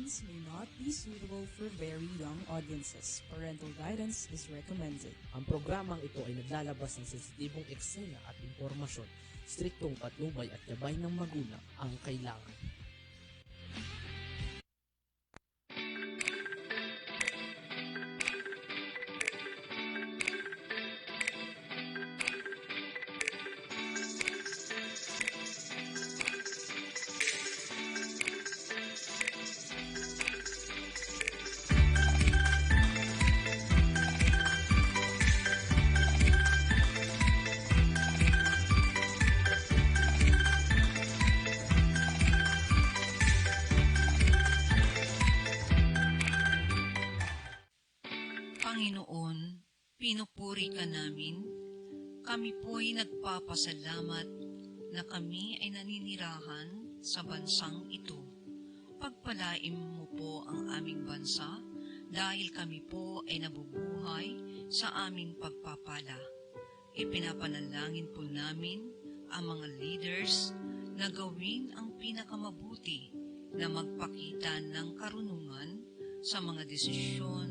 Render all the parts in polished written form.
programs may not be suitable for very young audiences. Parental guidance is recommended. Ang programang ito ay naglalabas ng sensitibong eksena at impormasyon. Striktong patnubay at gabay ng magulang ang kailangan. Panginoon, pinupuri ka namin. Kami po'y nagpapasalamat na kami ay naninirahan sa bansang ito. Pagpalain mo po ang aming bansa dahil kami po ay nabubuhay sa aming pagpapala. Ipinapanalangin po namin ang mga leaders na gawin ang pinakamabuti na magpakita ng karunungan sa mga desisyon,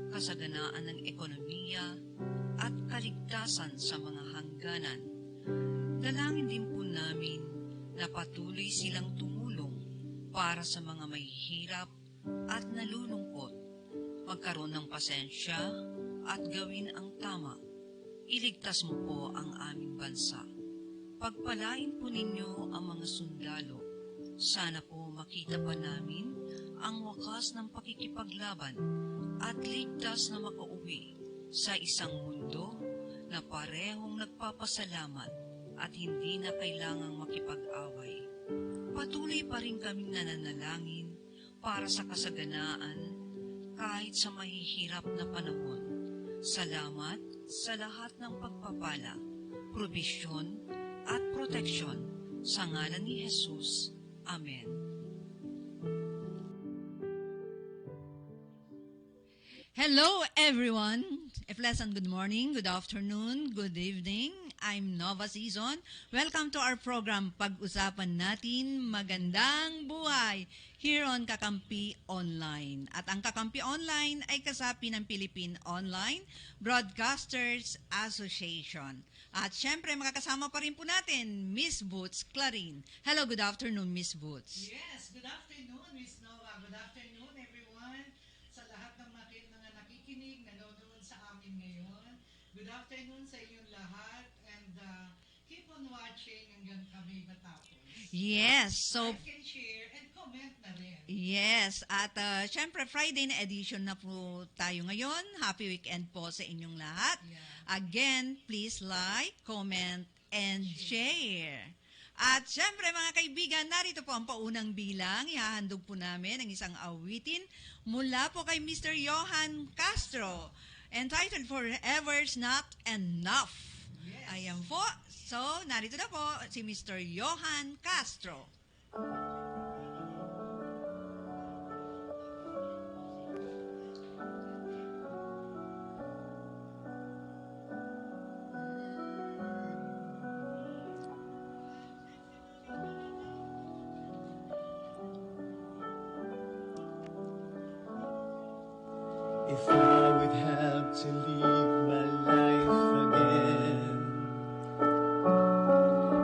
kasaganaan ng ekonomiya at kaligtasan sa mga hangganan. Dalangin din po namin na patuloy silang tumulong para sa mga mahihirap at nalulungkot, magkaroon ng pasensya at gawin ang tama. Iligtas mo po ang aming bansa. Pagpalain po ninyo ang mga sundalo. Sana po makita pa namin ang wakas ng pakikipaglaban at ligtas na makauwi sa isang mundo na parehong nagpapasalamat at hindi na kailangang makipag-away. Patuloy pa rin kaming nananalangin para sa kasaganaan kahit sa mahihirap na panahon. Salamat sa lahat ng pagpapala, probisyon at proteksyon sa ngalan ni Jesus. Amen. Hello, everyone. A pleasant good morning, good afternoon, good evening. I'm Nova Season. Welcome to our program, Pag-usapan Natin Magandang Buhay, here on Kakampi Online. At ang Kakampi Online ay kasapi ng Philippine Online Broadcasters Association. At syempre, makakasama pa rin po natin, Miss Boots Clarin. Hello, good afternoon, Miss Boots. Yes, good afternoon, Miss Nova. Good afternoon, everyone. Sa lahat ng mga nakikinig, nanonood sa amin ngayon. Good afternoon sa inyong lahat and keep on watching hanggang kami matapos. Yes, so like and share and comment na rin. yes, at syempre Friday na edition na po tayo ngayon. Happy weekend po sa inyong lahat. Yeah. Again, please like, comment, and share. At syempre mga kaibigan, narito po ang paunang bilang. Ihahandog po namin ang isang awitin mula po kay Mr. Johan Castro, entitled Forever's Not Enough. Yes. Ayan po. So, narito na po si Mr. Johan Castro. If I would have to live my life again,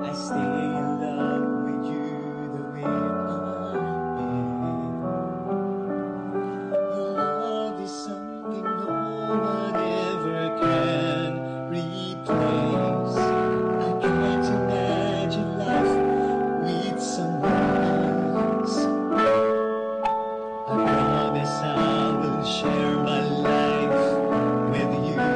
I stay in love with you the way I've been. Your love is something no one ever can replace. I can't imagine life with someone else. I promise I will share my life with you.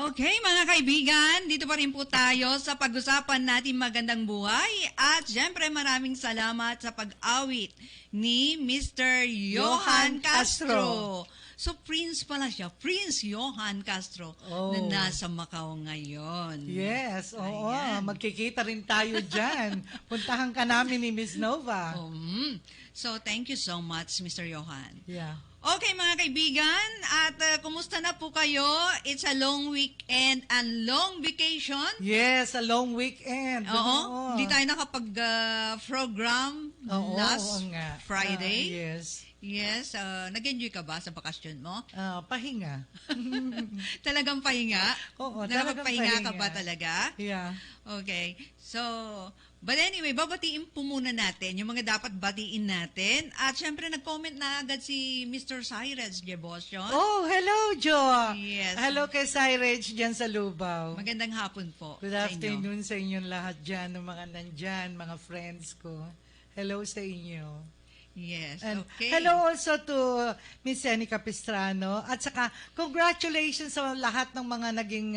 Okay, mga kaibigan, dito pa rin po tayo sa pag-usapan natin magandang buhay at syempre maraming salamat sa pag-awit ni Mr. Johan Castro. So, Prince pala siya. Prince Johan Castro na nasa Macau ngayon. Yes, oo. Ayan. Magkikita rin tayo dyan. Puntahan ka namin ni Miss Nova. So, thank you so much, Mr. Johan. Yeah. Okay mga kaibigan, at kumusta na po kayo? It's a long weekend and long vacation. Yes, a long weekend. Oo, hindi tayo nakapag-program last oo nga. Friday. Yes. Yes, nag-enjoy ka ba sa bakasyon mo? Pahinga. Talagang pahinga? Oo, talagang Nakapagpahinga ka pahinga. ba talaga? Yeah. Okay. So, but anyway, babatiin po muna natin yung mga dapat batiin natin. At syempre, nag-comment na agad si Mr. Cyrus Jebosion. Oh, hello, Jo. Yes. Hello kay Cyrage dyan sa Lubao. Magandang hapon po Good sa inyo. afternoon sa inyong lahat dyan, ng mga nandyan, mga friends ko. Hello sa inyo. Yes, And okay. hello also to Miss Jenny Capistrano. At saka, congratulations sa lahat ng mga naging,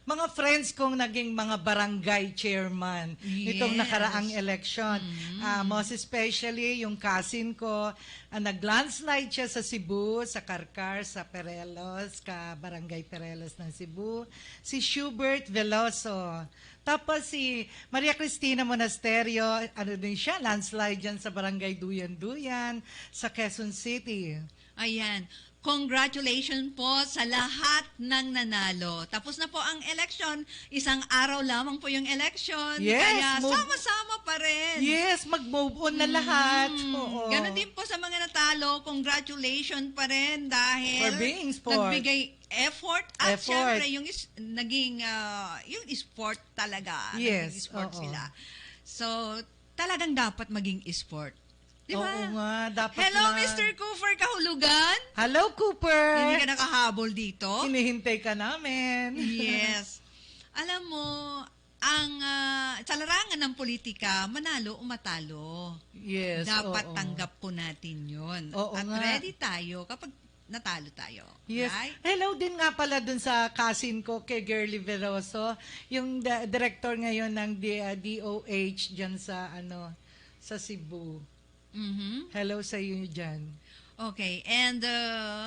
mga friends kong naging mga barangay chairman nitong Yes. nakaraang election. Most especially yung cousin ko, nag-landslide siya sa Cebu, sa Karkar, sa Perelos, Barangay Perelos ng Cebu. Si Schubert Veloso. Tapos si Maria Cristina Monasterio, din siya, landslide dyan sa Barangay Duyan-Duyan, sa Quezon City. Ayan. Congratulations po sa lahat ng nanalo. Tapos na po ang election. Isang araw lamang po yung election. Yes, Kaya sama-sama pa rin. Yes, mag-move on na lahat. Oo. Ganon din po sa mga natalo. Congratulations pa rin dahil For being sport. nagbigay effort at Effort. syempre yung naging yung sport talaga. Yes, Naging sport oo. sila. So, talagang dapat maging sport. Di ba? Oo nga, dapat Hello, na. Mr. Cooper Kahulugan. Hello, Cooper. Hindi ka nakahabol dito. Hinihintay ka namin. Yes. Alam mo, ang sa larangan ng politika, manalo o matalo. Yes, Dapat oo. tanggap po natin yun. Oo At nga. ready tayo kapag natalo tayo. Yes. Right? Hello din nga pala dun sa cousin ko kay Girly Veroso, yung director ngayon ng DOH dyan sa sa Cebu. Mhm. Hello sa iyo dyan. Okay, and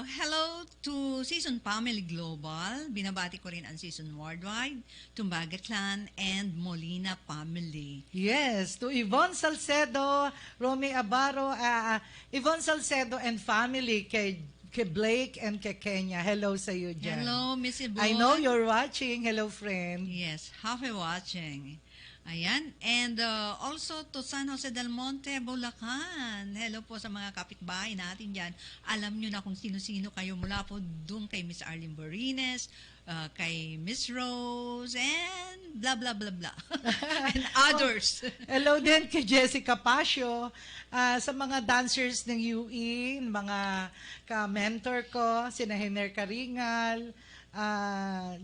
hello to Season Family Global. Binabati ko rin ang Season Worldwide, Tumbaga Clan, and Molina Family. Yes, to Yvonne Salcedo, Romy Abaro, Yvonne Salcedo and family kay Blake and kay Kenya. Hello sa iyo dyan. Hello, Miss Yvonne. I know you're watching. Hello, friend. Yes, happy watching. Ayan. And also to San Jose del Monte, Bulacan. Hello po sa mga kapitbahay natin dyan. Alam nyo na kung sino-sino kayo mula po doon kay Miss Arlene Borines, kay Miss Rose, and blah, blah, blah, blah. And others. Hello din kay Jessica Pasio, sa mga dancers ng UE, mga ka-mentor ko, sina Hiner Karingal,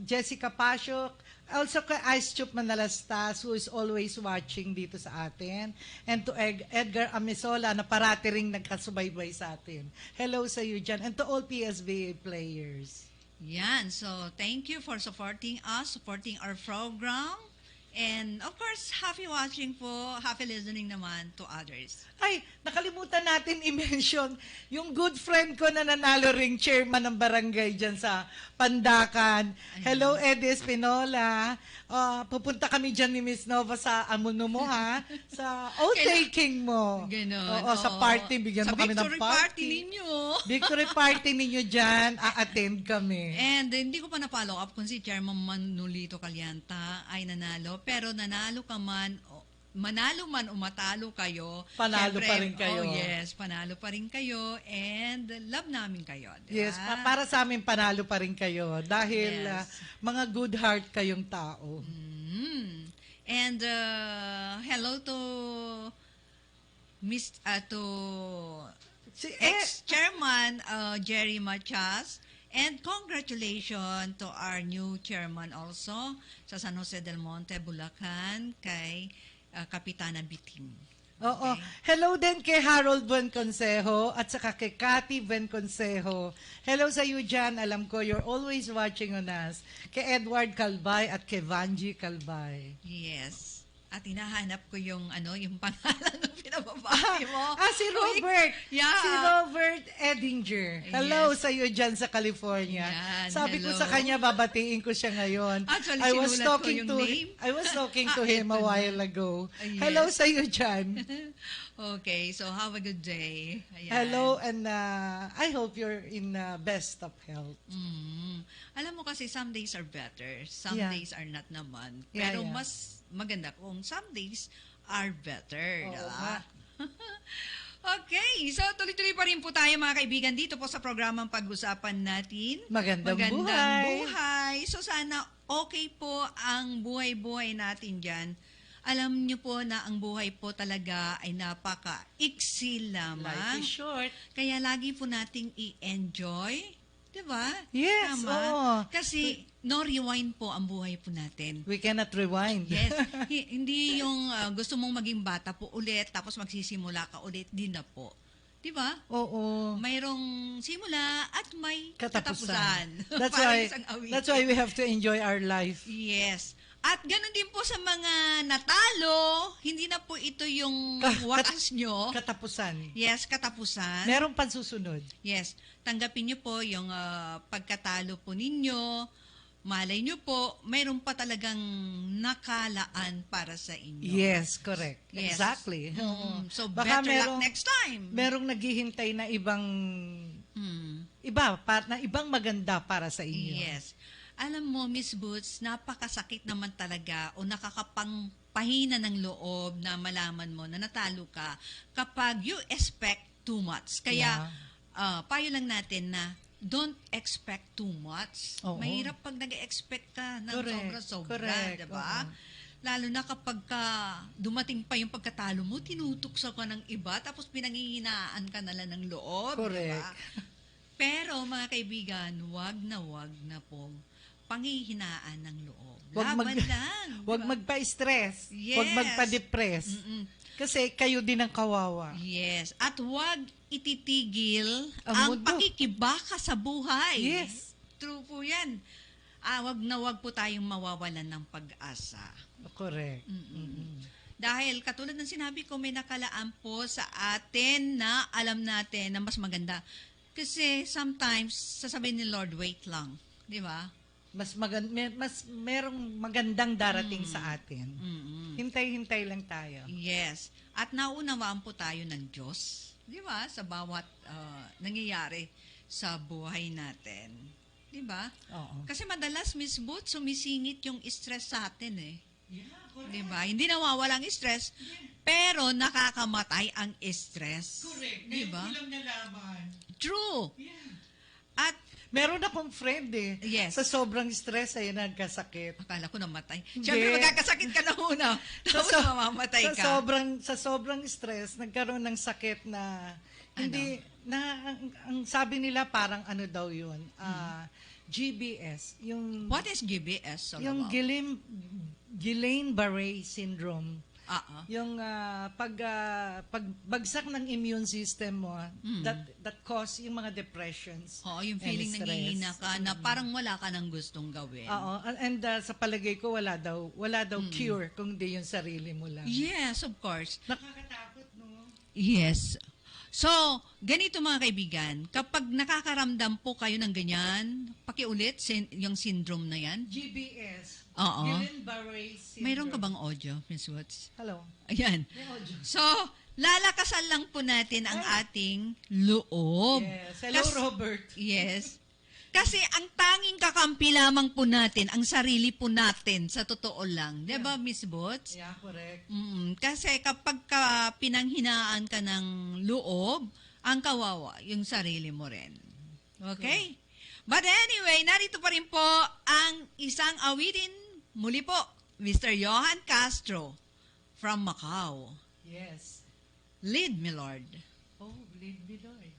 Jessica Pasio, also kay Ice Chup Manalastas, who is always watching dito sa atin, and to Edgar Amisola, na parati ring nagkasubaybay sa atin. Hello sa iyo dyan, and to all PSBA players. Yan. So, thank you for supporting us, supporting our program. And, of course, happy watching po, happy listening naman to others. Ay, nakalimutan natin i-mention yung good friend ko na nanalo ring chairman ng barangay dyan sa Pandakan. Hello, Eddie Espinola. Pupunta kami dyan ni Miss Nova sa amuno mo, ha? Sa taking mo. Ganon. Oo, sa party. Bigyan Sa mo kami ng victory party. ninyo. Victory party ninyo dyan. A-attend kami. And hindi ko pa na-follow up kung si Chairman Manolito Calianta ay nanalo. Pero nanalo ka man, manalo man o matalo kayo. Panalo syempre, pa rin kayo. Oh yes, panalo pa rin kayo. And love namin kayo. Diba? Yes, para sa amin panalo pa rin kayo. Dahil Yes. mga good heart kayong tao. And hello to Si ex-chairman Jerry Machas. And congratulations to our new chairman also sa San Jose del Monte, Bulacan, kay Kapitana Biting. Oo. Hello din kay Harold Buenconsejo at saka kay Cathy Buenconsejo. Hello sa iyo dyan. Alam ko, you're always watching on us. Kay Edward Calbay at kay Vanji Calbay. Yes. At hinahanap ko yung yung pangalan ng pinababati mo. Si Robert. Yeah. Si Robert Edinger. Hello Yes. sa iyo dyan sa California. Yan, Sabi ko hello. sa kanya, babatiin ko siya ngayon. Actually, sinulat ko yung name. I was talking to him a Ito na. while ago. Yes. Hello sa iyo dyan. Okay, so have a good day. Ayan. Hello, and I hope you're in best of health. Mm. Alam mo kasi some days are better, some Yeah. days are not naman. Yeah, Pero yeah. mas maganda kung some days are better. Oo Diba? nga. Okay, so tuloy-tuloy pa rin po tayo mga kaibigan dito po sa programang pag-usapan natin. Magandang buhay. So sana okay po ang buhay-buhay natin dyan. Alam niyo po na ang buhay po talaga ay napaka-iksi lamang. Life is short. Kaya lagi po nating i-enjoy. Diba? Yes, Tama? oo. Kasi no rewind po ang buhay po natin. We cannot rewind. Yes. Hindi yung gusto mong maging bata po ulit tapos magsisimula ka ulit. Di na po. Diba? Oo. Mayroong simula at may Katapusan. katapusan. That's Parang why isang awitin. that's why we have to enjoy our life. Yes. At ganun din po sa mga natalo, hindi na po ito yung wakas nyo. Katapusan. Yes, katapusan. Merong pansusunod. Yes, tanggapin nyo po yung pagkatalo po ninyo. Malay nyo po, mayroon pa talagang nakalaan para sa inyo. Yes, correct. Yes. Exactly. Oo. So, Baka better luck next time. Merong naghihintay na ibang ibang maganda para sa inyo. Yes. Alam mo, Miss Boots, napakasakit naman talaga o nakakapangpahina ng loob na malaman mo na natalo ka kapag you expect too much. Kaya, payo lang natin na don't expect too much. Oo. Mahirap pag nag-expect ka ng Correct. sobra-sobra, Correct. diba? Oo. Lalo na kapag dumating pa yung pagkatalo mo, tinutukso ka ng iba, tapos pinanghihinaan ka na lang ng loob, Correct. diba? Pero mga kaibigan, wag na pong panghihinaan ng loob. Laban lang. Huwag diba? magpa-stress. Yes. Huwag magpa-depress. Mm-mm. Kasi kayo din ang kawawa. Yes. At wag ititigil Ang ang mundo. pakikibaka sa buhay. Yes. True po yan. Wag po tayong mawawalan ng pag-asa. Correct. Dahil katulad ng sinabi ko, may nakalaan po sa atin na alam natin na mas maganda. Kasi sometimes, sasabihin ni Lord, wait lang. Di ba? Mas merong magandang darating sa atin. Hintay-hintay lang tayo. Yes. At naunawaan po tayo ng Diyos. Di ba? Sa bawat nangyayari sa buhay natin. Di ba? Oo. Kasi madalas, Miss Boots, sumisingit yung stress sa atin eh. Yeah, correct. Di ba? Hindi nawawala ang stress, pero nakakamatay ang stress. Correct. Di Ngayon ba? ko lang nalaman. True. Yeah. At Meron akong friend eh. Yes. Sa sobrang stress ay nagkasakit. akala ko namatay. Hindi. Siyempre, magkakasakit ka na una. Tapos mamamatay ka. Sa sobrang stress, nagkaroon ng sakit na hindi na ang sabi nila parang ano daw 'yun. GBS, yung What is GBS? all yung about? Guillain-Barré syndrome. Ah. Yung pagbagsak ng immune system mo that cause yung mga depressions. Oo, yung and feeling stress. nanghihina ka na parang wala ka nang gustong gawin. Oo, and sa palagay ko wala daw cure kung di yung sarili mo lang. Yes, of course. Nakakatakot, no? Yes. So, ganito mga kaibigan, kapag nakakaramdam po kayo ng ganyan, pakiulit yung syndrome na yan. GBS. Oo. Guillain-Barré syndrome. Mayroon ka bang audio, Miss Woods? Hello. Ayan. May audio. So, lalakasan lang po natin ang ating loob. Yes. Hello, Robert. Yes. Kasi ang tanging kakampi lamang po natin, ang sarili po natin, sa totoo lang. Di ba, Miss Boots? Yeah, correct. Kasi kapag pinanghinaan ka ng loob, ang kawawa, yung sarili mo rin. Okay? But anyway, narito pa rin po ang isang awitin. Muli po, Mr. Johan Castro from Macau. Yes. Lead me, Lord. Oh, lead me, Lord.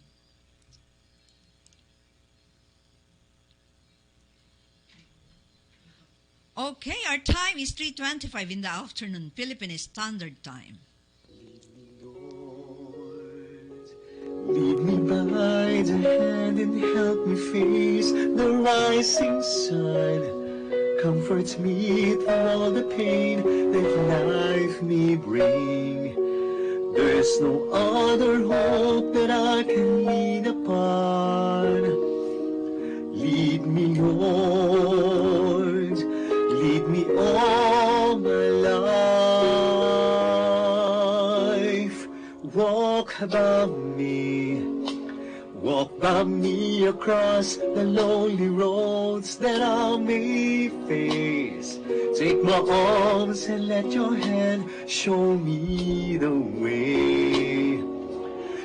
Okay, our time is 3:25 in the afternoon, Philippine Standard Time. provide a hand and help me face the rising sun. Comfort me through all the pain that life may bring. There's no other hope that I can lean upon. Lead me, Lord, lead me all my life. Walk above me, walk by me across the lonely roads that I may face. Take my arms and let your hand show me the way.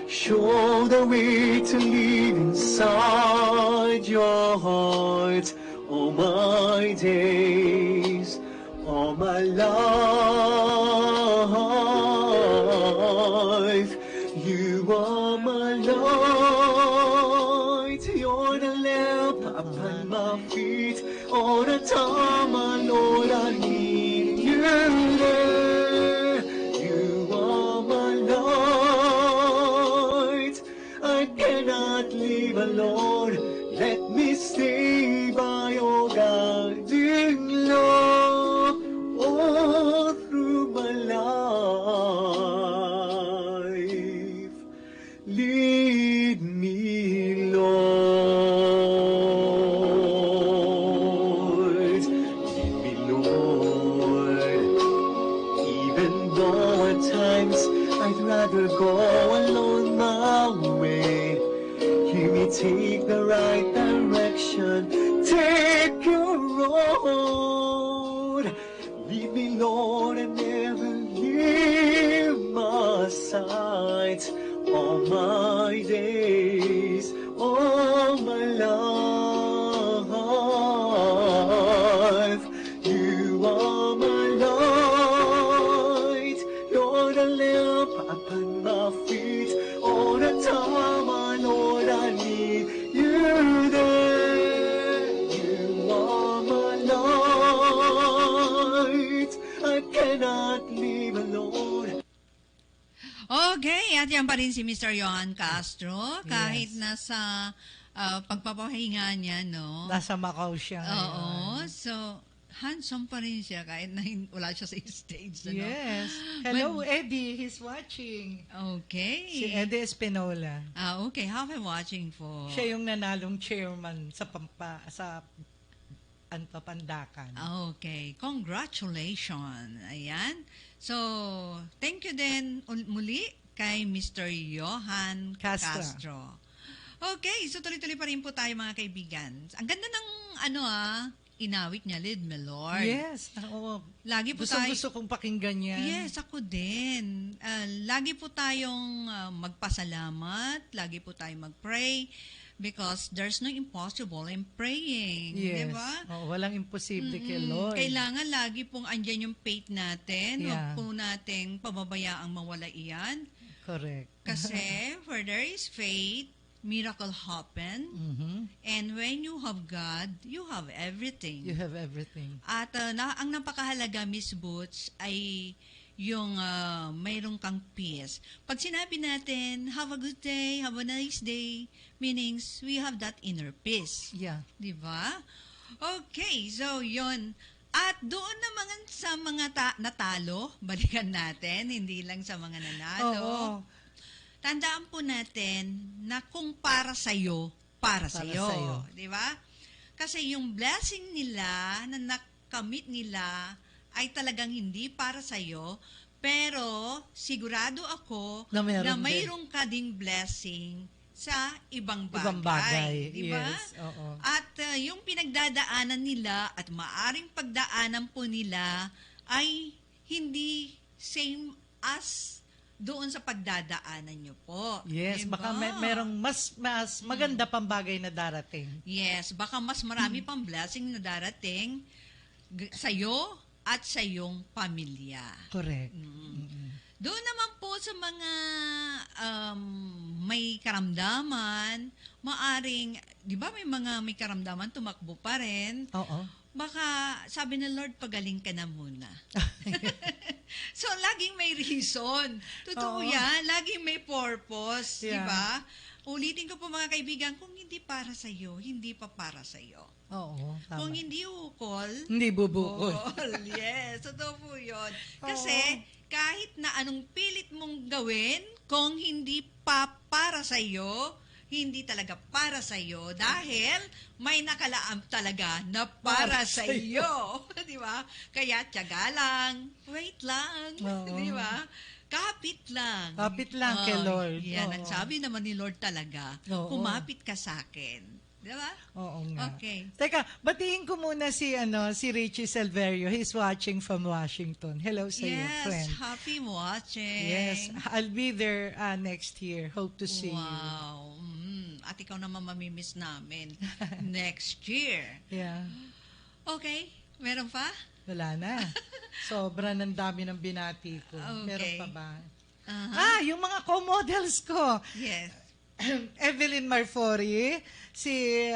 Show the way to live inside your heart all my days, all my life. You are my light, you're the lamp upon my feet. All the time, my Lord, I need you there. You are my light, I cannot live alone. Let me stay by your guiding love all through my life. Lead me, Lord. Lead me, Lord. Even though at times I'd rather go alone my way, you may take the right direction. Take your road. Lead me, Lord, and never leave my side. All my days, all my life. You are my light. You're the lamp upon my feet. All the time, my Lord, I need you there. You are my light. I cannot live alone. Okay, at yan pa rin si Mr. Johan Castro. Kahit Yes. nasa pagpapahinga niya, no? Nasa Macau siya Oo. ngayon. So, handsome pa rin siya kahit na wala siya sa stage. Ano? Yes. Hello, Eddie. He's watching. Okay. Si Eddie Espinola. Okay. How am I watching for? Siya yung nanalong chairman sa Pandakan. Okay. Congratulations. Ayan. So, thank you din muli kay Mr. Johan Castro. Castro. Okay. So, tuloy-tuloy pa rin po tayo mga kaibigan. Ang ganda ng inawit niya, Lead Me Lord. Yes. Oo. Lagi po Gusto kong pakinggan yan. Yes, ako din. Lagi po tayong magpasalamat, lagi po tayong mag-pray because there's no impossible in praying. Yes. Di ba? Oo, walang imposible kay Lord. Kailangan lagi pong andyan yung faith natin. Yeah. Huwag po nating pababayaang mawala iyan. Correct. Kasi where there is faith, miracle happen. Mhm. And when you have God, you have everything. You have everything. At ang napakahalaga, Miss Boots, ay yung mayroong kang peace. Pag sinabi natin, have a good day, have a nice day, meanings we have that inner peace. Yeah. Di ba? Okay, so yon. At doon naman sa mga natalo, balikan natin, hindi lang sa mga nanalo. Oo. Tandaan po natin na kung para sa'yo, para sa'yo. sa'yo. Di ba? Kasi yung blessing nila na nakamit nila ay talagang hindi para sa'yo, pero sigurado ako Na meron na din. mayroong ka ding blessing sa ibang bagay. Ibang bagay. Di ba? Yes. Oo. At yung pinagdadaanan nila at maaring pagdaanan po nila ay hindi same as doon sa pagdadaanan nyo po. Yes, Diba? baka merong mas maganda pang bagay na darating. Yes, baka mas marami pang blessing na darating sa'yo at sa iyong pamilya. Correct. Doon naman po sa mga may karamdaman, maaring, di ba may mga may karamdaman, tumakbo pa rin. Oo. baka sabi ng Lord, pagaling ka na muna. So, laging may reason. Totoo Oo. yan. Laging may purpose. Di Yeah. ba? Ulitin ko po mga kaibigan, kung hindi para sa'yo, hindi pa para sa'yo. Oo, tama. Kung hindi ukol, Hindi bubukol. Yes, totoo po yun. Kasi kahit na anong pilit mong gawin, kung hindi pa para sa'yo, hindi talaga para sa'yo dahil may nakalaam talaga na para sa'yo. Di ba? Kaya tiyaga lang, wait lang. Oo. Di ba? Kapit lang. Kapit lang kay Lord. Yan, Oo. ang sabi naman ni Lord talaga, Oo. kumapit ka sa akin. Di ba? Oo nga. Okay. Teka, batiin ko muna si Richie Silverio. He's watching from Washington. Hello sa iyo, Yes, friend. happy watching. Yes, I'll be there next year. Hope to see you. Wow. At ikaw naman mamimiss namin next year. Yeah. Okay, meron pa? Wala na. Sobra ng dami ng binati ko. Okay. Meron pa ba? Uh-huh. Yung mga co-models ko. Yes. Evelyn Marfori, si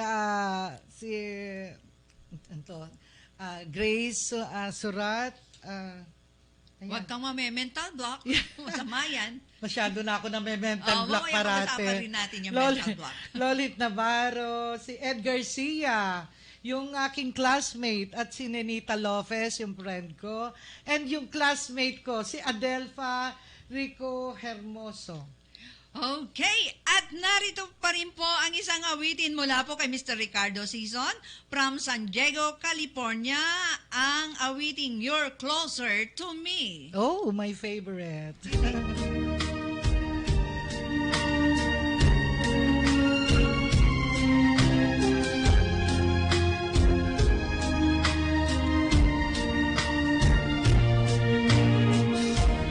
Grace Surat. Ayan. Huwag kang mental block. Masama yan. Masyado na ako na may mental block mamaya parate. pag-usapan rin natin yung mental block. Lolit Navarro, si Ed Garcia, yung aking classmate, at si Nenita Lopez, yung friend ko, and yung classmate ko, si Adelfa Rico Hermoso. Okay, at narito pa rin po ang isang awitin mula po kay Mr. Ricardo Season from San Diego, California, ang awiting You're Closer to Me. Oh, my favorite.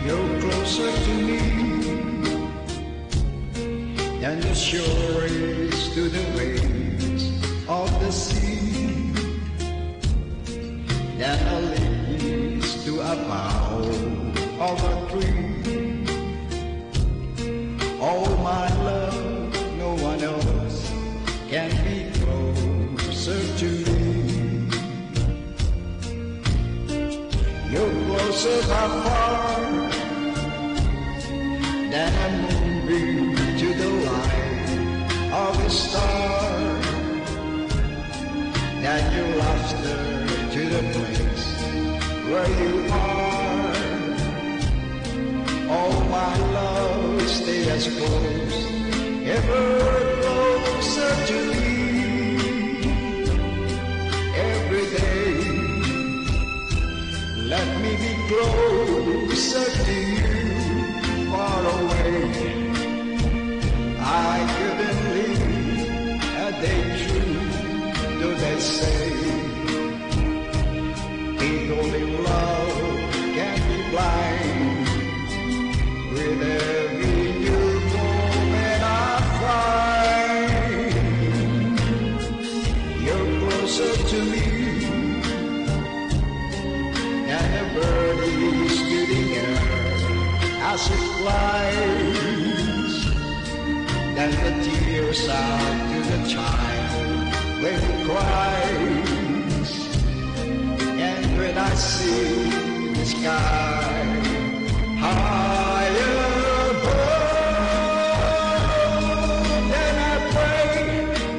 You're closer to me than the shore is to the waves of the sea, than a leaves to a bough of a tree. Oh, my love, no one else can be closer to me. You're closer by far than a moonbeam to the light of a star, than your laughter to the place where you are. Oh, my love, stay as close, ever closer to me. Every day, let me be closer to you, far away. I couldn't live a day true, do they say. People in love can be blind. With every new moment I find, you're closer to me than a bird is to the air as it flies, than the tears out to the child when he cries, and when I see the sky high above, then I pray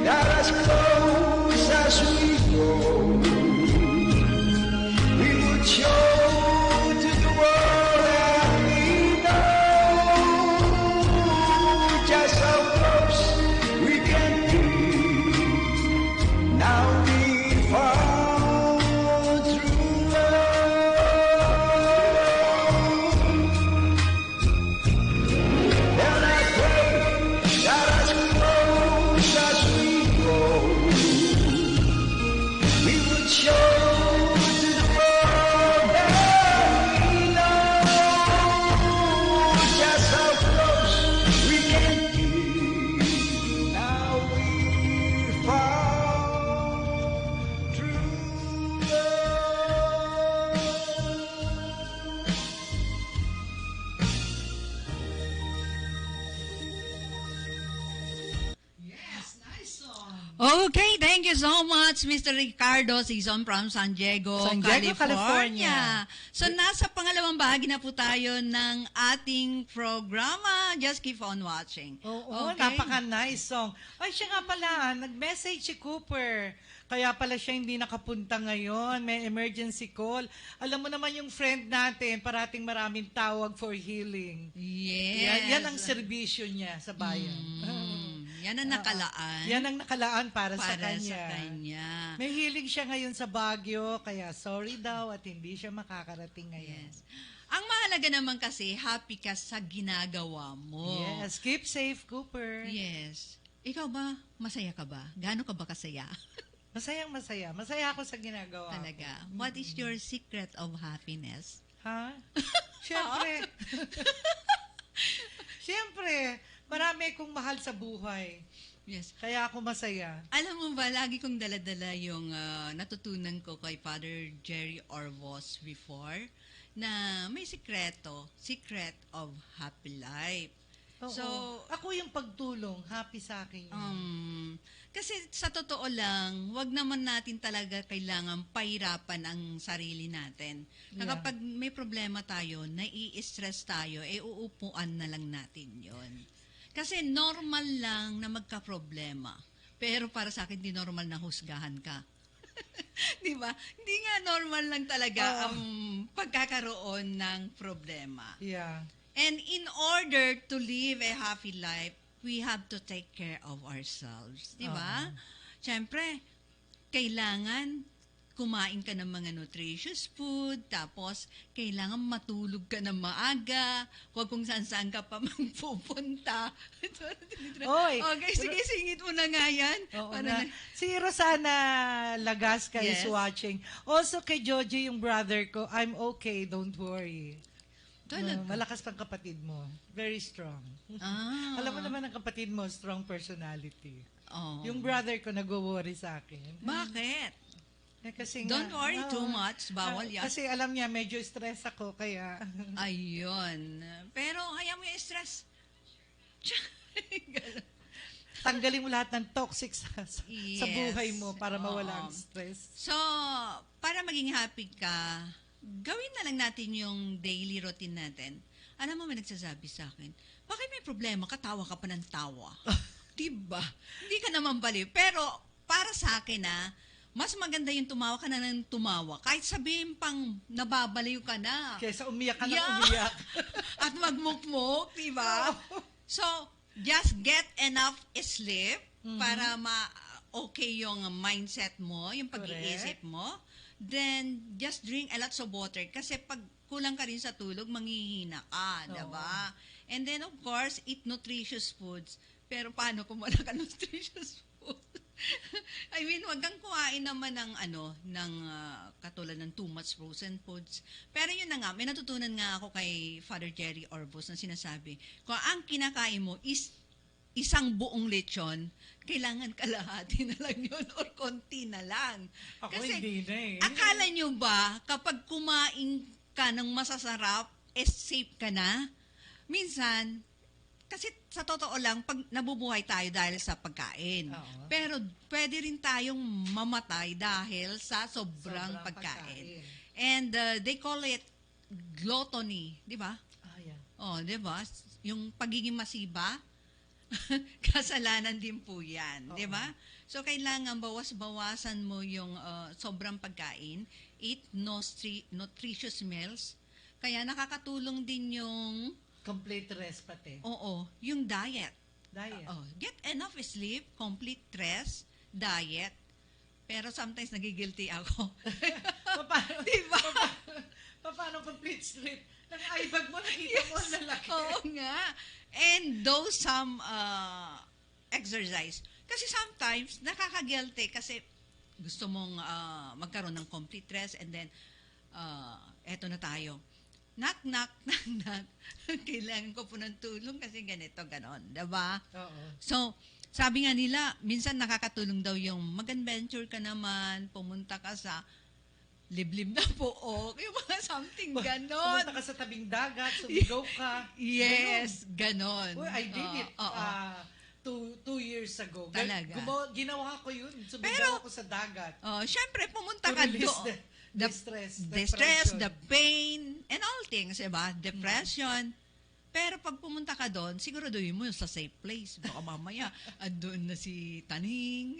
that as close as we go, we would show to the world that we know just how close we can be. Now we found through love. Okay, thank you so much, Mr. Ricardo Season from San Diego, San Diego, California. So, nasa pangalawang bahagi na po tayo ng ating programa. Just keep on watching. Oo, Okay? napaka-nice song. Ay, siya nga pala, nag-message si Cooper. Kaya pala siya hindi nakapunta ngayon. May emergency call. Alam mo naman yung friend natin, parating maraming tawag for healing. Yes. Yan ang serbisyo niya sa bayan. Yan ang nakalaan. Yan ang nakalaan para sa para kanya. sa kanya. May healing siya ngayon sa Baguio, kaya sorry daw at hindi siya makakarating ngayon. Yes. Ang mahalaga naman kasi, happy ka sa ginagawa mo. Yes, keep safe, Cooper. Yes. Ikaw ba, masaya ka ba? Gaano ka ba kasaya? Masayang masaya. Masaya ako sa ginagawa. Talaga. What is your secret of happiness? Ha? Siyempre. Siyempre, marami akong mahal sa buhay. Yes. Kaya ako masaya. Alam mo ba, lagi kong daladala yung natutunan ko kay Father Jerry Orvos before, na may sikreto, secret of happy life. Oo. So, ako yung pagtulong, happy sa akin yun. kasi sa totoo lang, wag naman natin talaga kailangan pahirapan ang sarili natin. Na Yeah. kapag may problema tayo, nai-stress tayo, uupuan na lang natin yon. Kasi normal lang na magka-problema. Pero para sa akin, di normal na husgahan ka. Di ba? Hindi nga normal lang talaga ang pagkakaroon ng problema. Yeah. And in order to live a happy life, we have to take care of ourselves. Di ba? Siyempre, kailangan kumain ka ng mga nutritious food, tapos kailangan matulog ka ng maaga, huwag kung saan-saan ka pa magpupunta. Oy, Okay, sige, singit mo na nga yan. Oo Para na. Si Rosana Lagasca is Yes. watching. Also kay Joji, yung brother ko, I'm okay, don't worry. Talaga? Malakas pang kapatid mo. Very strong. Ah. Alam mo naman ang kapatid mo, strong personality. Oh. Yung brother ko nag-worry sa akin. Bakit? Kasi Don't worry too much. Bawal yan. Kasi alam niya, medyo stress ako, kaya... Ayun. Pero hayaan mo yung stress. Ganun. Tanggalin mo lahat ng toxic sa Yes. buhay mo para mawala ang Oo. stress. So, para maging happy ka, gawin na lang natin yung daily routine natin. Alam mo, may nagsasabi sa akin, bakit may problema ka, tawa ka pa ng tawa? Diba? Hindi ka naman baliw. Pero, para sa akin mas maganda yung tumawa ka na ng tumawa. Kahit sabihin pang nababaliw ka na. Kaysa umiyak ka na Yeah. umiyak. At magmukmuk, diba? So, just get enough sleep para okay yung mindset mo, yung pag-iisip mo. Then, just drink a lot of water. Kasi pag kulang ka rin sa tulog, manghihina ka, diba? And then, of course, eat nutritious foods. Pero paano kung wala ka nutritious food? I mean, wag kang kuhain naman ng katulad ng too much frozen foods. Pero yun na nga, may natutunan nga ako kay Father Jerry Orvos na sinasabi, kung ang kinakain mo is isang buong lechon, kailangan kalahati na lang yun or konti na lang. Ako hindi na eh. Akala nyo ba, kapag kumain ka ng masasarap, safe ka na? Minsan, kasi sa totoo lang, pag nabubuhay tayo dahil sa pagkain. Oo. Pero pwede rin tayong mamatay dahil sa sobrang pagkain. And they call it gluttony, di ba? Yeah. Oh, di ba? Yung pagiging masiba, kasalanan din po yan, di ba? So, kailangan bawas-bawasan mo yung sobrang pagkain, eat nutritious meals, kaya nakakatulong din yung Complete rest pati. Oo, yung diet. Diet. Get enough sleep, complete rest, diet. Pero sometimes nagigilty ako. Paano? Diba? Paano complete sleep? Nang eyebag mo, nakita mo ang lalaki. Oo nga. And do some exercise. Kasi sometimes nakaka-guilty kasi gusto mong magkaroon ng complete rest and then eto na tayo. Knock, knock, knock, knock. Kailangan ko po ng tulong kasi ganito, ganon. Diba? Oo. So, sabi nga nila, minsan nakakatulong daw yung mag-adventure ka naman, pumunta ka sa liblib na pook, yung mga something ganon. Pumunta ka sa tabing dagat, sumigaw ka. Yes, ganon. Uy, I did it. Oo. two years ago. Talaga? Ginawa ko yun. Pero- Sumigaw ako sa dagat. Oh, syempre, pumunta To ka release doon. the stress, The stress, depression. the pain, and all things, diba? Depression. Pero pag pumunta ka doon, siguraduhin mo yung sa safe place. Baka mamaya, andun na si Taning,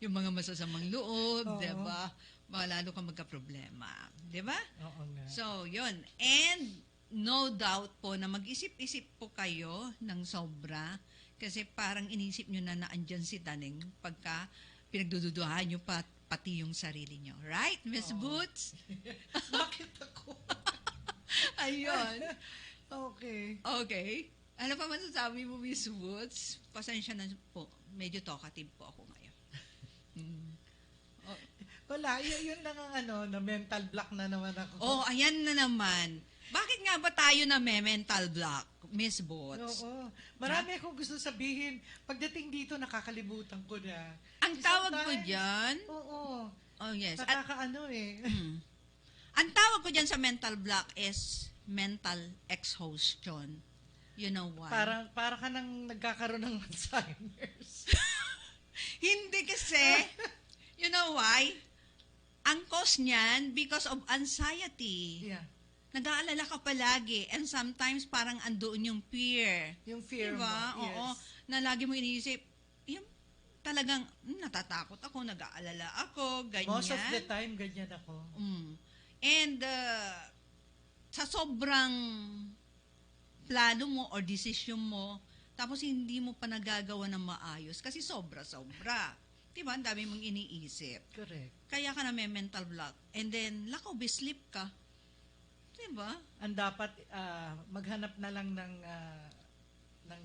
yung mga masasamang loob, Oo. diba? Baka lalo ka magka-problema. Diba? Oo nga. So, yun. And no doubt po na mag-isip-isip po kayo ng sobra kasi parang inisip nyo na naandyan si Taning pagka pinagdududuhan nyo pati yung sarili nyo. Right, Miss Boots? Bakit ako? Ayun. Okay. Okay. Ano pa masasabi mo, Miss Woods? Pasensya na po. Medyo talkative po ako ngayon. Wala, yun lang ang na mental block na naman ako. Oh, ayan na naman. Bakit nga ba tayo na may mental block, Miss Woods? Oo. Marami akong gusto sabihin. Pagdating dito, nakakalimutan ko na. Ang tawag ko Sometimes, dyan, Oo. oh yes, Nakakaano eh. ang tawag ko dyan sa mental block is mental exhaustion. You know why? Para ka nang nagkakaroon ng Alzheimer's. Hindi kasi, you know why? Ang cause niyan, because of anxiety. Yeah. Nag-aalala ka palagi and sometimes parang andoon yung fear. Yung fear Diba? mo. Yes. Oo. Na lagi mo iniisip, yung talagang natatakot ako, nag-aalala ako, ganyan. Most of the time, ganyan ako. And sa sobrang plano mo or decision mo, tapos hindi mo pa nagagawa ng maayos kasi sobra-sobra. Diba? Ang dami mong iniisip. Correct. Kaya ka na may mental block. And then, lack of sleep ka. Diba? Ang dapat maghanap na lang ng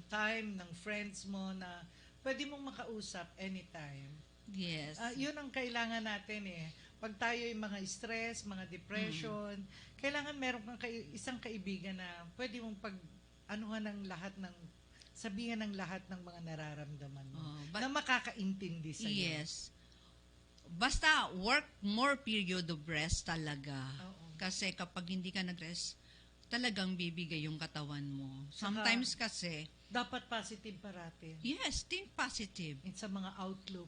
time, ng friends mo na pwede mong makausap anytime. Yes. Yun ang kailangan natin eh. Pag tayo yung mga stress, mga depression, kailangan meron kang isang kaibigan na pwede mong sabihan ng lahat ng mga nararamdaman mo. Na makakaintindi sa'yo. Yes. Basta work more period of rest talaga. Oo. Kasi kapag hindi ka nag-rest, talagang bibigay yung katawan mo. Sometimes kasi, Dapat positive parati. yes, think positive. Sa mga outlook.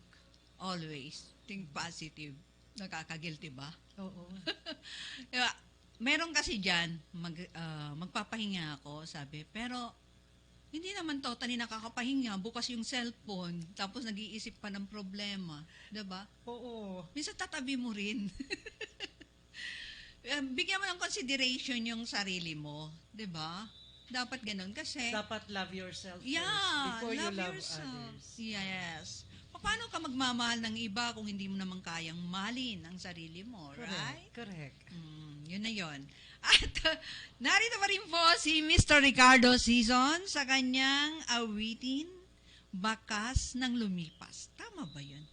Always. Think positive. Nakaka-guilty ba? Oo. Diba, meron kasi dyan, magpapahinga ako, sabi, pero hindi naman totally nakakapahinga, bukas yung cellphone, tapos nag-iisip pa ng problema. Diba? Oo. Minsan tatabi mo rin. Bigyan mo ng consideration yung sarili mo. Diba? Dapat ganun kasi... Dapat love yourself first Yeah, before you love yourself. others. Yes. Paano ka magmamahal ng iba kung hindi mo naman kayang mahalin ang sarili mo, right? Correct. Yun na yun. At narito pa rin po si Mr. Ricardo Season sa kanyang awitin, Bakas ng Lumipas. Tama ba yun?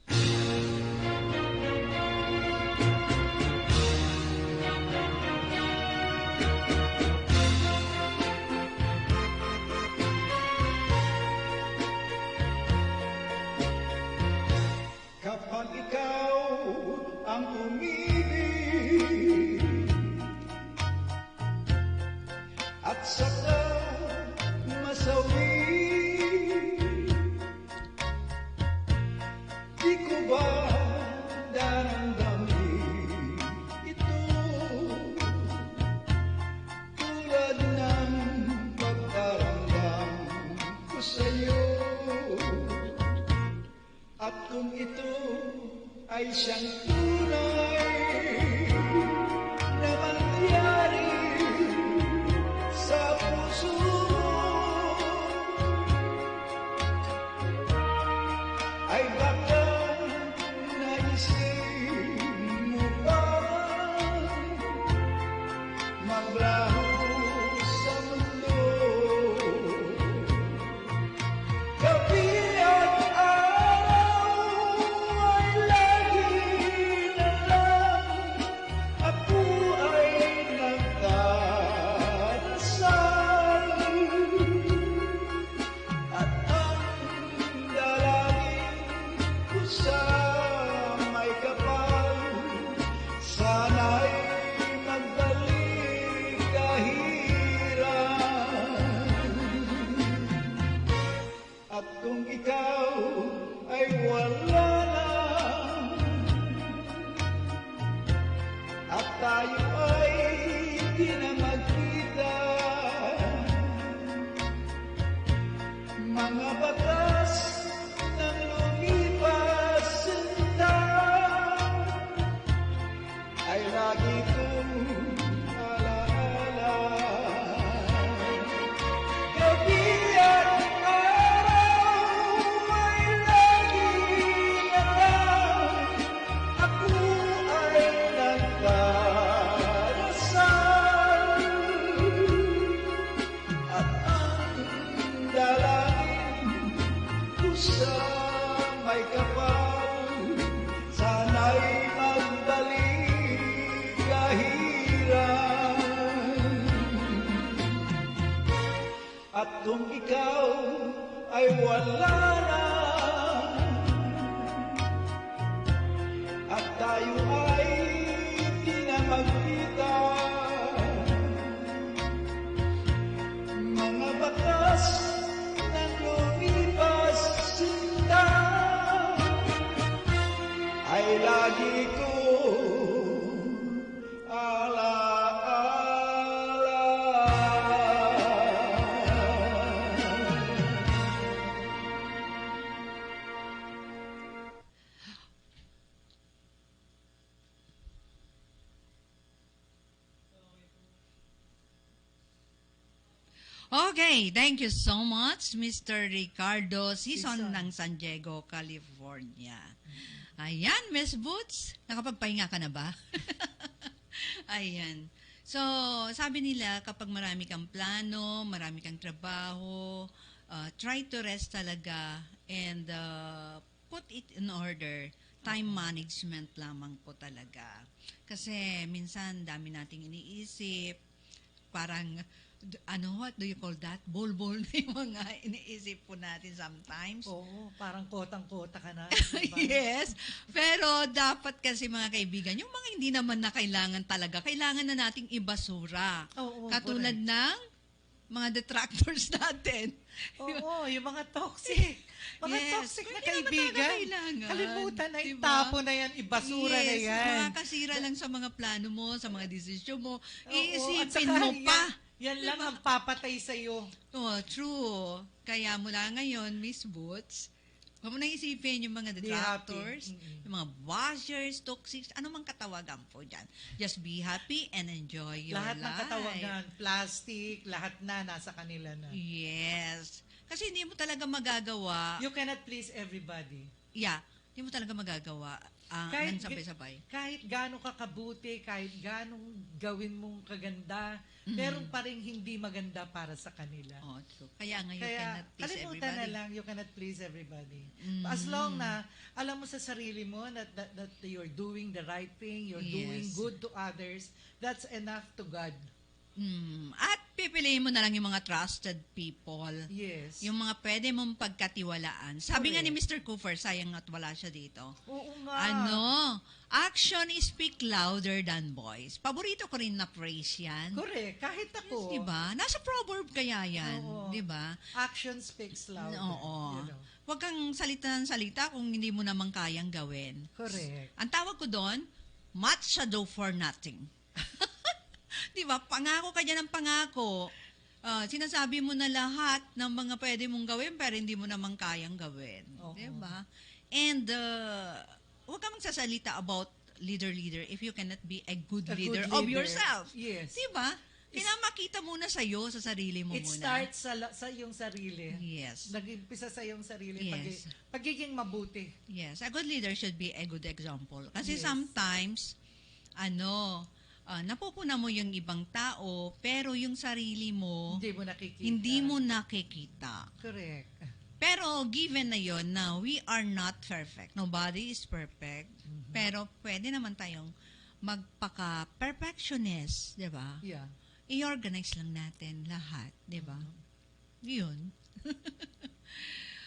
Kapag ikaw ang umibig at saka masawi, di ko ba daramdamin ito tulad ng pagkaramdam ko sa'yo? At kung ito ay siyang tunay na mangyari sa puso mo, ay baka naisip mo ba maglaho sa mundo? Gabi at araw ay lagi na lang ako ay nagdarasal, at ang dalangin ko sa may kapal, sana'y magbalik kahit kung ikaw ay wala na at tayo ay di na magkita, mga batas ng lumipas sinta ay lagi ko Okay, thank you so much, Mr. Ricardo Sison ng San Diego, California. Ayan, Miss Boots, nakapagpahinga ka na ba? Ayan. So, sabi nila, kapag marami kang plano, marami kang trabaho, try to rest talaga and put it in order. Time management lamang po talaga. Kasi minsan, dami nating iniisip, parang what do you call that? Bol-bol na yung mga iniisip po natin sometimes. Oo, parang kotang-kota ka na. Yes. Pero dapat kasi mga kaibigan, yung mga hindi naman na kailangan talaga, kailangan na nating ibasura. Oo, Katulad correct. ng mga detractors natin. Oo, yung mga toxic. Mga Yes. toxic na Hindi naman kaibigan. talaga kailangan. Kalimutan na, Diba? itapo na yan, ibasura na yan. Makakasira lang sa mga plano mo, sa mga desisyon mo. Oo, at Iisipin saka mo pa. Yan lang ang papatay sa'yo. Oh, true. Kaya mula ngayon, Miss Boots, huwag mo nang isipin yung mga Be detractors, happy. yung mga washers, toxics, ano mang katawagan po dyan. Just be happy and enjoy your Lahat life. ng katawagan, plastic, lahat na nasa kanila na. Yes. Kasi hindi mo talaga magagawa. You cannot please everybody. Yeah. Hindi mo talaga magagawa. Kahit- Nang sabay-sabay. Kahit gaano ka kabuti, kahit gaano gawin mong kaganda, meron pa rin hindi maganda para sa kanila. Oh, true. Kaya nga you Kaya, cannot please kalimutan everybody. na lang, you cannot please everybody. As long na, alam mo sa sarili mo that you're doing the right thing, you're doing Yes. good to others, that's enough to God. At pipiliin mo na lang yung mga trusted people. Yes. Yung mga pwede mong pagkatiwalaan. Sabi nga ni Mr. Cooper, sayang at wala siya dito. Oo nga. Action speak louder than voice. Paborito ko rin na phrase yan. Correct. Kahit ako. Diba? Nasa proverb kaya yan. Oo. Diba? Action speaks louder. Oo. You know. Huwag kang salita ng salita kung hindi mo naman kayang gawin. Correct. Ang tawag ko doon, much ado for nothing. Diba? Pangako ka dyan ng pangako. Sinasabi mo na lahat ng mga pwede mong gawin pero hindi mo naman kayang gawin. Oo. Diba? And huwag ka magsasalita about leader if you cannot be a good A good leader of leader. yourself. Yes. Diba? Kinamakita muna sa'yo, sa sarili mo It muna. starts sa iyong sarili. Yes. Nag-umpisa sa iyong sarili. Yes. Pagiging mabuti. Yes, a good leader should be a good example. Kasi Yes. sometimes, napupuna mo yung ibang tao, pero yung sarili mo, Hindi mo nakikita. hindi mo nakikita. Correct. Pero given na yon na we are not perfect. Nobody is perfect. Pero pwede naman tayong magpaka-perfectionist, di ba? Yeah. I-organize lang natin lahat, di ba? Yun.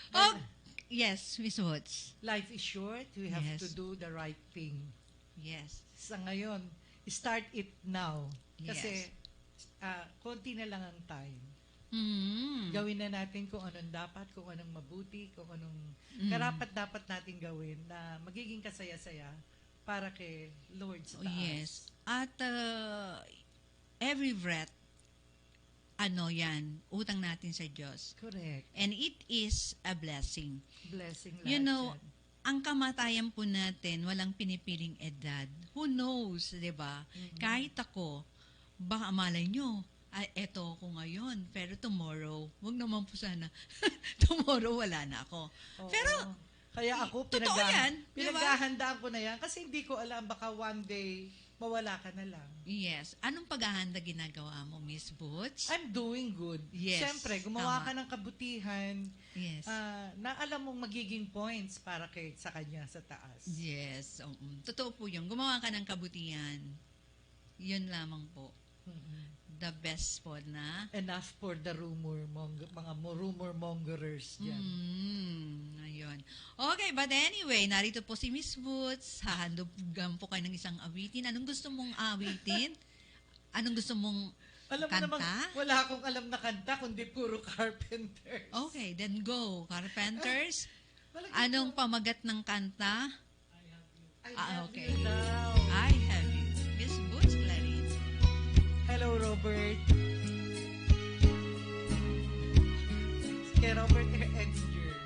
Oh, yes, Miss Woods. Life is short. We have Yes. to do the right thing. Yes. Sa ngayon, start it now. Kasi, Yes. konti na lang ang time. Mm. Gawin na natin kung anong dapat, kung anong mabuti, kung anong karapat-dapat natin gawin na magiging kasaya-saya para kay Lord sa Oh, taas. yes. At every breath, yan, utang natin sa Diyos. Correct. And it is a blessing. Blessing lahat You know, yan. ang kamatayan po natin, walang pinipiling edad. Who knows, di ba? Kahit ako, baka malay nyo, eto ako ngayon, pero tomorrow, wag naman po sana. Tomorrow, wala na ako. Oo. Pero, kaya ako, totoo yan, di ba? pinaghahandaan ko na yan kasi hindi ko alam, baka one day, mawala ka na lang. yes. Anong paghahanda ginagawa mo, Miss Boots? I'm doing good. Yes, Siyempre, gumawa tama. ka ng kabutihan Yes. na alam mong magiging points para sa kanya sa taas. Yes. Totoo po yun. Gumawa ka ng kabutihan. Yun lamang po. Mhm. the best po na. Enough for the mga rumor mongerers dyan. Ayun. Okay, but anyway, narito po si Miss Boots. Hahandugan po kayo ng isang awitin. Anong gusto mong awitin? Anong gusto mong Alam mo kanta? namang, wala akong alam na kanta, kundi puro Carpenters. Okay, then go. Carpenters. Malagay Anong pamagat ng kanta? I have okay. you now. I have you. Miss Boots Clarin. Hello, Robert. Kay Robert Exger.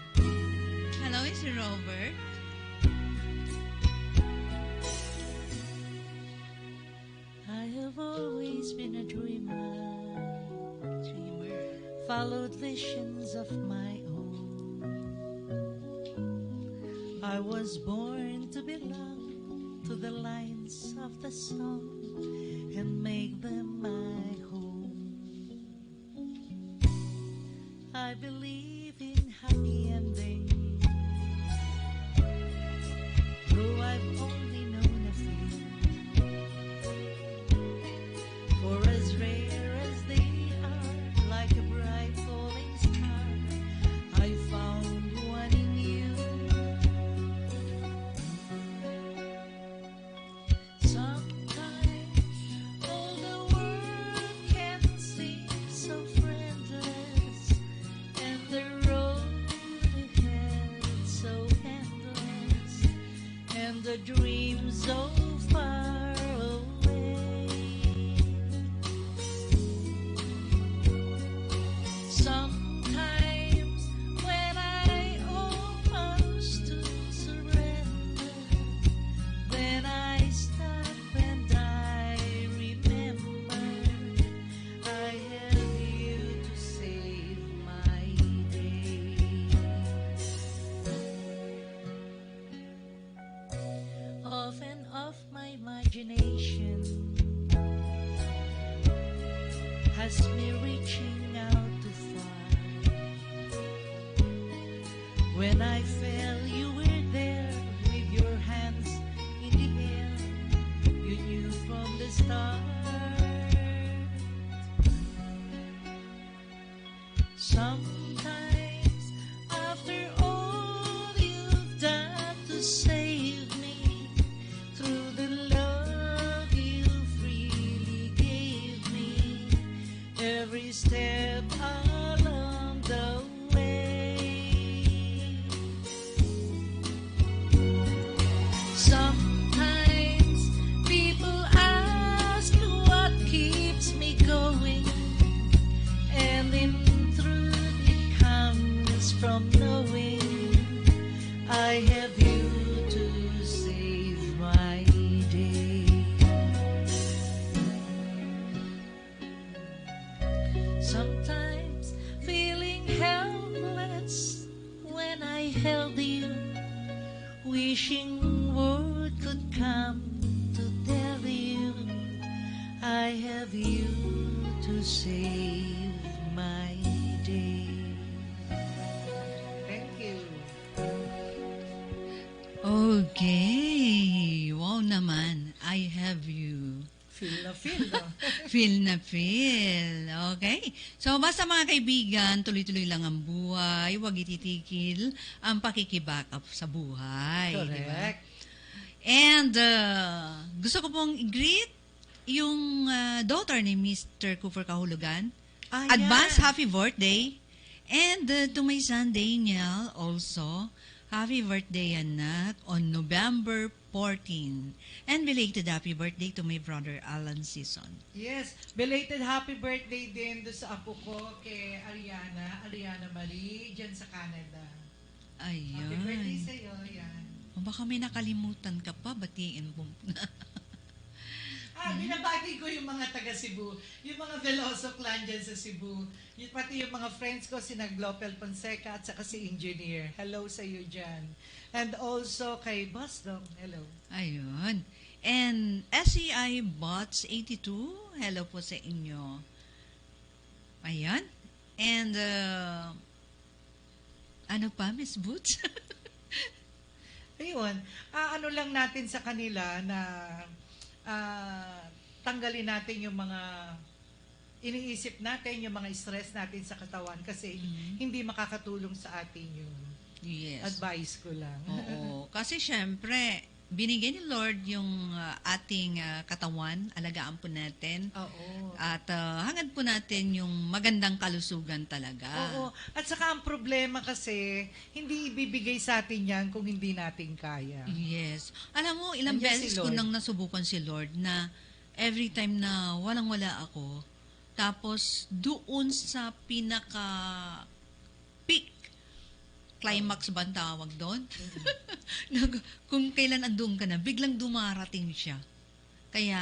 Hello, Mr. Robert. I have always been a dreamer, followed visions of my own. I was born to belong to the lines of the song and make them my home. I believe in happy endings, though I've only known a few. For as rare as they are, like a bright falling star, I found one in you. Sometimes all the world can seem so friendless, and the road ahead so endless, and the dream so far away. Sometimes when I almost to surrender, then I stop and I remember I have you to save my day. Off and off my imagination has me reaching out too far. When I fell, you were there with your hands in the air. You knew from the start. Sometimes, after all you've done to save me, through the love you freely gave me, every step along the way. Sometimes people ask what keeps me going, and in truth it comes from knowing I have you to save my day. Sometimes feeling helpless when I held you, wishing word could come to tell you I have you to save my day. Thank you. Okay. Wow naman. I have you. Feel na feel, no? Feel na feel. Okay? So, basta mga kaibigan, tuloy-tuloy lang ang buhay. Huwag ititikil ang pakikibakap sa buhay. di ba? Correct. And gusto ko pong i-greet yung daughter ni Mr. Cooper Kahulugan. Advance happy birthday. And to my son Daniel also, happy birthday anak on November 14. And belated happy birthday to my brother Alan Sison. Yes, belated happy birthday din do sa apo ko kay Ariana Marie, dyan sa Canada. Happy birthday Ayun. sa iyo, yan. O baka may nakalimutan ka pa, batiin mo na. Binabati ko yung mga taga Cebu, yung mga Veloso clan dyan sa Cebu, pati yung mga friends ko, si Glopel Fonseca at saka si Engineer. Hello sa iyo dyan. And also kay Boss Dong, hello. Ayun. And SCI Bots 82, hello po sa inyo. Ayan. And ano pa, Miss Boots? Ayun, ano lang natin sa kanila na tanggalin natin yung mga iniisip natin yung mga stress natin sa katawan kasi hindi makakatulong sa atin yun. Yes. Advice ko lang. Oo. Kasi syempre, binigay ni Lord yung ating katawan, alagaan po natin. Oo. At hangad po natin yung magandang kalusugan talaga. Oo. At saka ang problema kasi, hindi ibibigay sa atin yan kung hindi natin kaya. Yes. Alam mo, ilang Nandiyan beses si ko Lord. nang nasubukan si Lord na every time na walang-wala ako, tapos doon sa pinaka-peak, climax ba ang tawag doon? Kung kailan andun ka na, biglang dumarating siya. Kaya,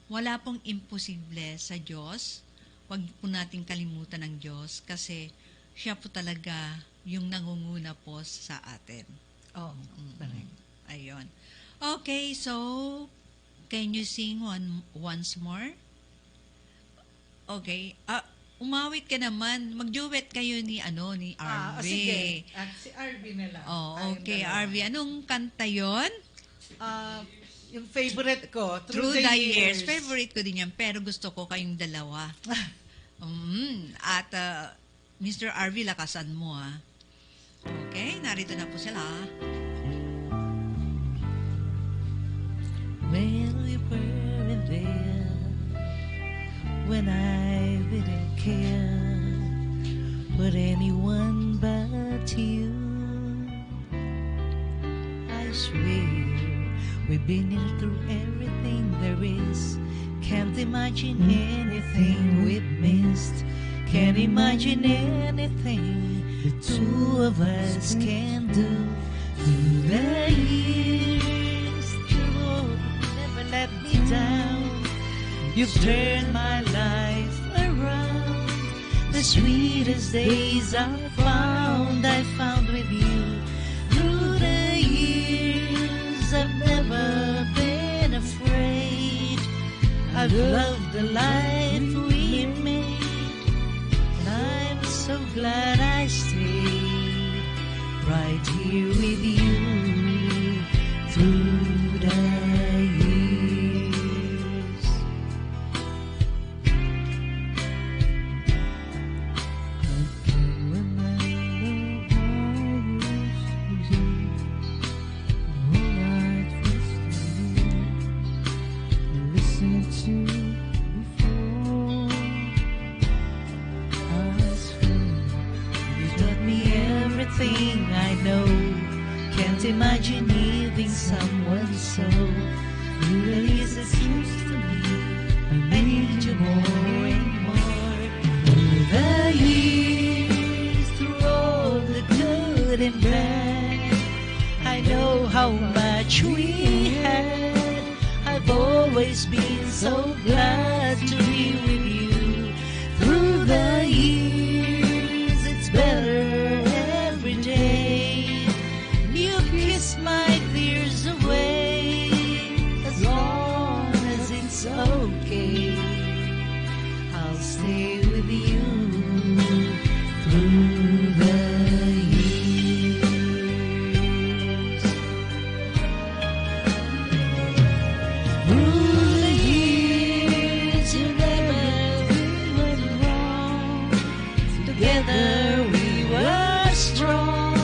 wala pong imposible sa Diyos. Huwag po natin kalimutan ng Diyos kasi siya po talaga yung nangunguna po sa atin. Oo. Correct. Ayun. Okay, so, can you sing once more? Okay. Umawit ka naman. Mag-duet kayo ni RV. Sige. At si RV na lang. Oh, okay, Tayong dalawa. RV. Anong kanta yon? Yung favorite ko, Through the Years. Favorite ko din yan, pero gusto ko kayong dalawa. At Mr. RV, lakasan mo Okay, narito na po sila. Well, we were there when I didn't care for anyone but you. I swear we've been here through everything there is. Can't imagine anything we've missed. Can't imagine anything the two of us can do through the years. True, never let me down. You've turned my life around. The sweetest days I found with you. Through the years I've never been afraid. I've loved the life we made, and I'm so glad I stayed right here with you through the years. Everything I know, can't imagine needing someone so. Really, as it seems to me, I need you more and more. Through the years, through all the good and bad, I know how much we had. I've always been so glad to be with you. Through the years, it's better every day. You kiss my fears away, as long as it's okay. I'll stay with you through the years. Through the years, you never went wrong. Together we were strong.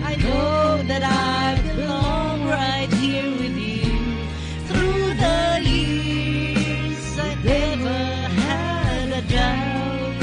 I know that I belong right here with you. Through the years, I never had a doubt.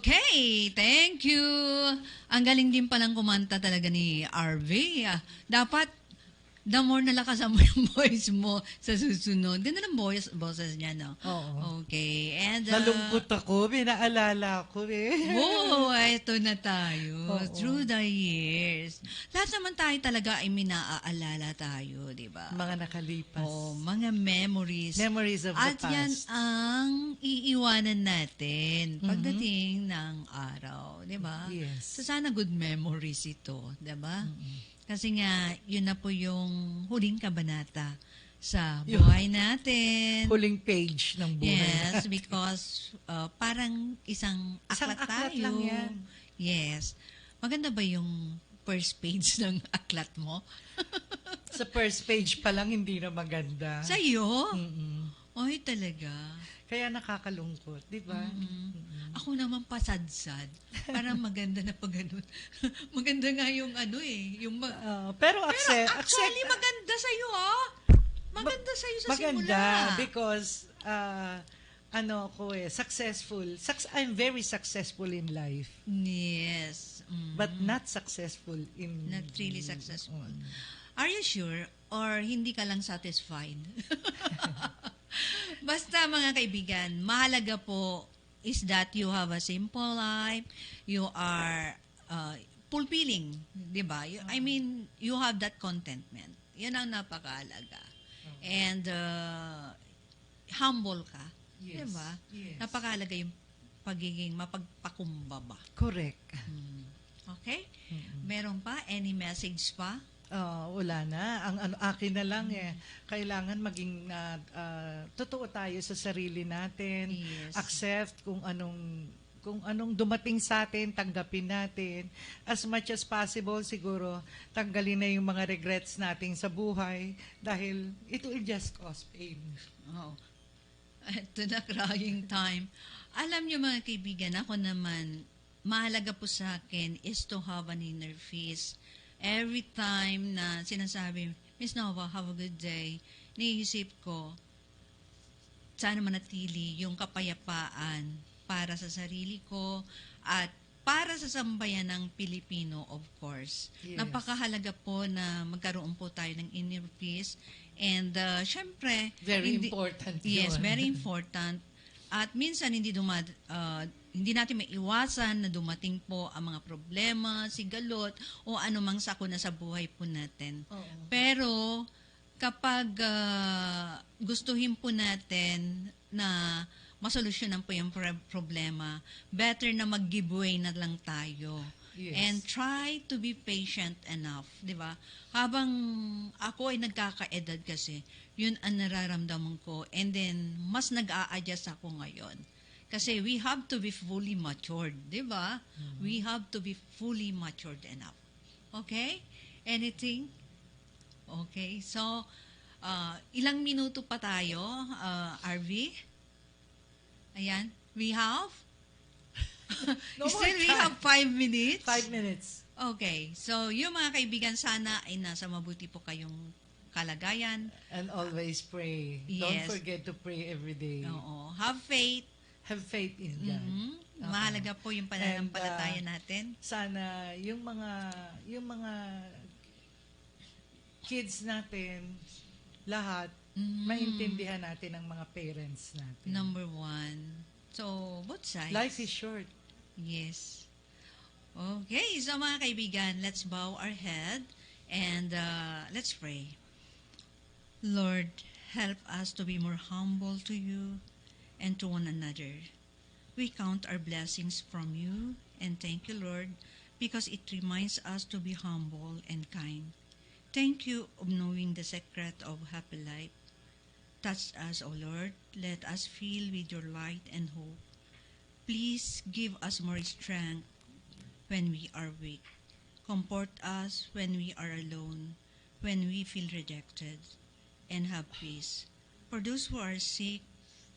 Okay, thank you. Ang galing din palang kumanta talaga ni RV. Dapat, the more nalakasan mo yung voice mo sa susunod. Ganda ng boses niya, no? Oo. Okay, and... Nalungkot ako, pinaalala ko Oh, eto na tayo. Oo. Through the years. Lahat naman tayo talaga ay minaaalala tayo, di ba? Mga nakalipas. Oh, mga memories. Memories of the At past. yan ang iiwanan natin pagdating ng araw, di ba? Yes. So sana good memories ito, di ba? Kasi nga, yun na po yung huling kabanata sa buhay natin. Huling page ng buhay. Yes, because parang isang Isang aklat aklat tayo. lang yan. Yes. Maganda ba yung first page ng aklat mo? Sa first page pa lang, hindi na maganda. Sa'yo? Mm-mm. Oy, talaga. Kaya nakakalungkot, di ba? Ako naman pasadsad. Parang maganda na pag ganun. Maganda nga yung ano eh. Yung Pero actually, maganda sa'yo Maganda sa'yo sa maganda simula. because successful. I'm very successful in life, Yes. but not successful in... Not really successful. Are you sure? Or hindi ka lang satisfied? Basta mga kaibigan, mahalaga po is that you have a simple life, you are fulfilling, di ba? I mean, you have that contentment. Yan ang napakahalaga. And humble ka, di Yes, ba? yes. Napakahalaga yung pagiging mapagpakumbaba. Correct. Okay? Meron pa? Any message pa? Wala na. Ang akin na lang kailangan maging totoo tayo sa sarili natin. Yes. Accept kung anong dumating sa atin, tanggapin natin. As much as possible, siguro, tanggalin na yung mga regrets natin sa buhay dahil it will just cause pain. Oh. Ito na, crying time. Alam niyo mga kaibigan, ako naman, mahalaga po sa akin is to have an inner peace. Every time na sinasabi, Miss Nova, have a good day, niisip ko, sana manatili yung kapayapaan para sa sarili ko at para sa sambayan ng Pilipino, of course. Yes. Napakahalaga po na magkaroon po tayo ng inner peace. And syempre, Very important Yes, yun. very important. At minsan hindi natin maiwasan na dumating po ang mga problema, sigalot, o anumang sakuna sa buhay po natin. Pero kapag gustuhin po natin na masolusyonan po yung problema, better na mag-giveaway na lang tayo. Yes. And try to be patient enough, di ba? Habang ako ay nagkakaedad kasi, yun ang nararamdaman ko. And then, mas nag-a-adjust ako ngayon. Kasi we have to be fully matured, di ba? We have to be fully matured enough. Okay? Anything? Okay. So, ilang minuto pa tayo, RV? Ayan. We have? No more Still, we time. have 5 minutes? 5 minutes. Okay. So, yung mga kaibigan, sana ay nasa mabuti po kayong kalagayan. And always pray. Don't Yes. forget to pray every day. Oo. Have faith. Have faith in God. Mahalaga po yung pananampalataya natin. Sana yung mga kids natin, lahat, maintindihan natin ang mga parents natin. Number 1. So, both sides. Life is short. Yes. Okay, so mga kaibigan, let's bow our head and let's pray. Lord, help us to be more humble to you and to one another. We count our blessings from you and thank you, Lord, because it reminds us to be humble and kind. Thank you of knowing the secret of happy life. Touch us, O Lord. Let us fill with your light and hope. Please give us more strength when we are weak. Comfort us when we are alone, when we feel rejected, and have peace. For those who are sick,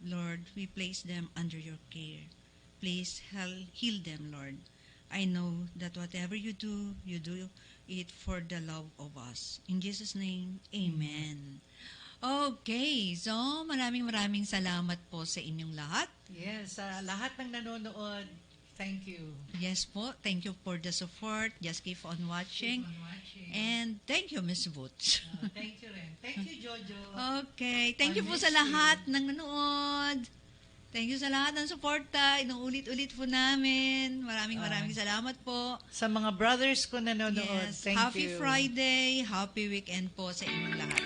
Lord, we place them under your care. Please heal them, Lord. I know that whatever you do it for the love of us. In Jesus' name, Amen. Okay, so maraming salamat po sa inyong lahat. Yes, sa lahat ng nanonood, Thank you. Yes po, thank you for the support. Just keep on watching. Keep on watching. And thank you, Miss Boots. Thank you rin. Thank you, Jojo. Okay. Thank you po sa lahat ng nanood. Thank you sa lahat ng suporta. Inuulit-ulit po namin. Maraming salamat po. Sa mga brothers ko nanonood, Yes. thank Happy you. Friday. Happy weekend po sa inyong lahat.